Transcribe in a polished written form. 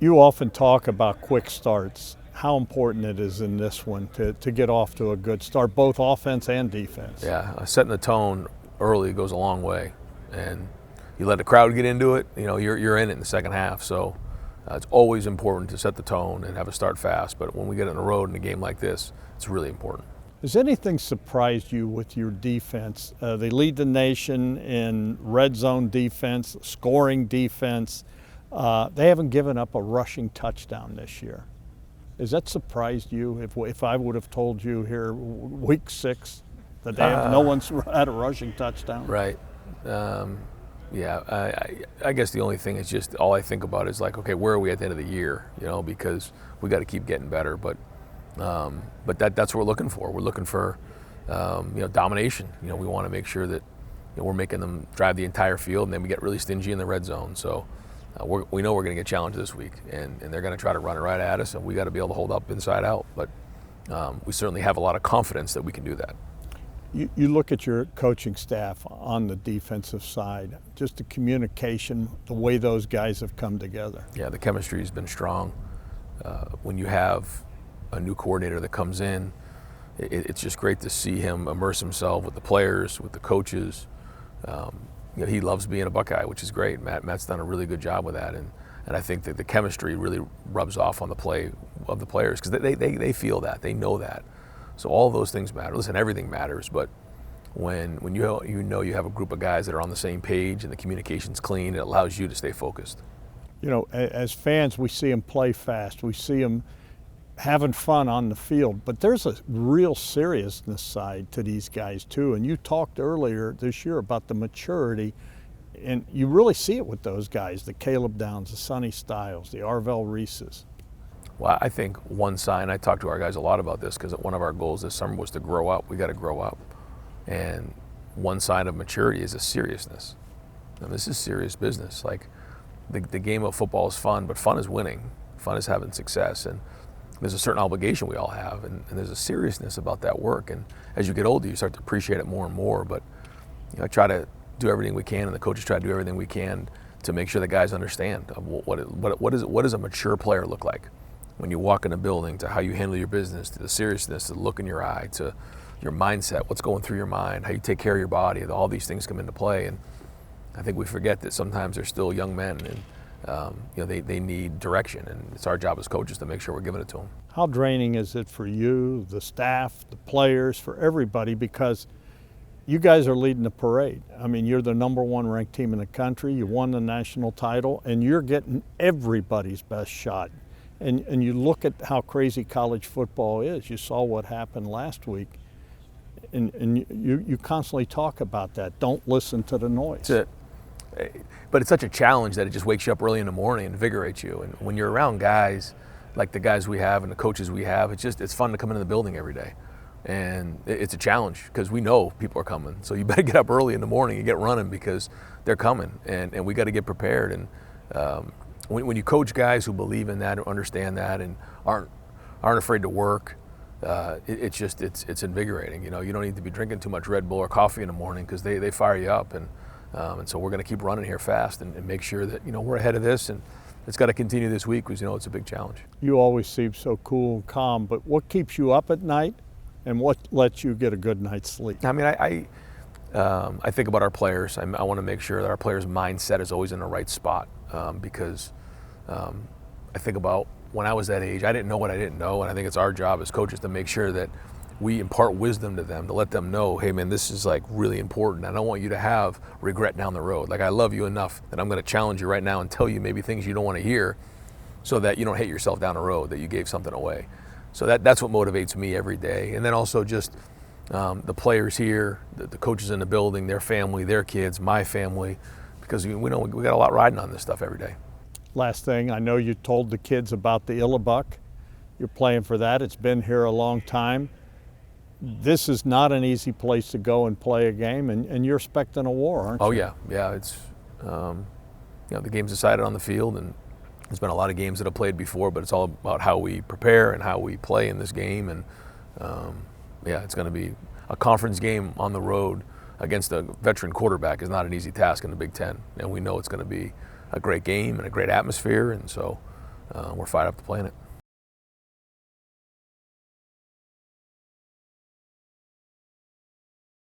You often talk about quick starts. How important it is in this one to get off to a good start, both offense and defense. Yeah, setting the tone early goes a long way, and you let the crowd get into it. You're in it in the second half. So it's always important to set the tone and have a start fast. But when we get on the road in a game like this, it's really important. Has anything surprised you with your defense? They lead the nation in red zone defense, scoring defense. They haven't given up a rushing touchdown this year. Has that surprised you? If I would have told you here week 6 that no one's had a rushing touchdown? Right. I guess the only thing is just all I think about is like, okay, where are we at the end of the year? Because we got to keep getting better. But that's what we're looking for. We're looking for domination. We want to make sure that we're making them drive the entire field, and then we get really stingy in the red zone. So we know we're going to get challenged this week, and they're going to try to run it right at us, and we got to be able to hold up inside out. But we certainly have a lot of confidence that we can do that. You look at your coaching staff on the defensive side, just the communication, the way those guys have come together. Yeah, the chemistry has been strong. When you have a new coordinator that comes in, it's just great to see him immerse himself with the players, with the coaches. He loves being a Buckeye, which is great. Matt's done a really good job with that, and I think that the chemistry really rubs off on the play of the players because they feel that, they know that. So all of those things matter. Listen, everything matters, but when you have a group of guys that are on the same page and the communication's clean, it allows you to stay focused. As fans, we see them play fast. We see them having fun on the field, but there's a real seriousness side to these guys too. And you talked earlier this year about the maturity, and you really see it with those guys, the Caleb Downs, the Sonny Styles, the Arvell Reeses. Well, I think one sign, I talked to our guys a lot about this because one of our goals this summer was to grow up. We got to grow up. And one sign of maturity is a seriousness. Now, this is serious business. Like the game of football is fun, but fun is winning. Fun is having success. And there's a certain obligation we all have, and there's a seriousness about that work. And as you get older, you start to appreciate it more and more. But I try to do everything we can, and the coaches try to do everything we can to make sure the guys understand what does a mature player look like when you walk in a building, to how you handle your business, to the seriousness, to the look in your eye, to your mindset, what's going through your mind, how you take care of your body. All these things come into play, and I think we forget that sometimes they're still young men, and they need direction, and it's our job as coaches to make sure we're giving it to them. How draining is it for you, the staff, the players, for everybody, because you guys are leading the parade? I mean, you're the #1 ranked team in the country, you won the national title, and you're getting everybody's best shot. And you look at how crazy college football is. You saw what happened last week, and you constantly talk about that. Don't listen to the noise. But it's such a challenge that it just wakes you up early in the morning and invigorates you. And when you're around guys like the guys we have and the coaches we have, it's fun to come into the building every day. And it's a challenge because we know people are coming. So you better get up early in the morning and get running because they're coming, and we got to get prepared. And when you coach guys who believe in that, or understand that, and aren't afraid to work, it's invigorating. You don't need to be drinking too much Red Bull or coffee in the morning because they fire you up. And so we're going to keep running here fast and make sure that we're ahead of this, and it's got to continue this week because it's a big challenge. You always seem so cool and calm, but what keeps you up at night, and what lets you get a good night's sleep? I mean, I think about our players. I want to make sure that our players' mindset is always in the right spot because I think about when I was that age, I didn't know what I didn't know, and I think it's our job as coaches to make sure that we impart wisdom to them, to let them know, hey man, this is like really important. I don't want you to have regret down the road. Like, I love you enough that I'm going to challenge you right now and tell you maybe things you don't want to hear so that you don't hate yourself down the road, that you gave something away. So that's what motivates me every day. And then also just the players here, the coaches in the building, their family, their kids, my family, because we know we got a lot riding on this stuff every day. Last thing, I know you told the kids about the Illabuck. You're playing for that. It's been here a long time. This is not an easy place to go and play a game, and you're expecting a war, aren't you? Oh yeah. It's the game's decided on the field, and there's been a lot of games that I've played before, but it's all about how we prepare and how we play in this game. And it's going to be a conference game on the road against a veteran quarterback is not an easy task in the Big Ten, and we know it's going to be a great game and a great atmosphere, and so we're fired up to play in it.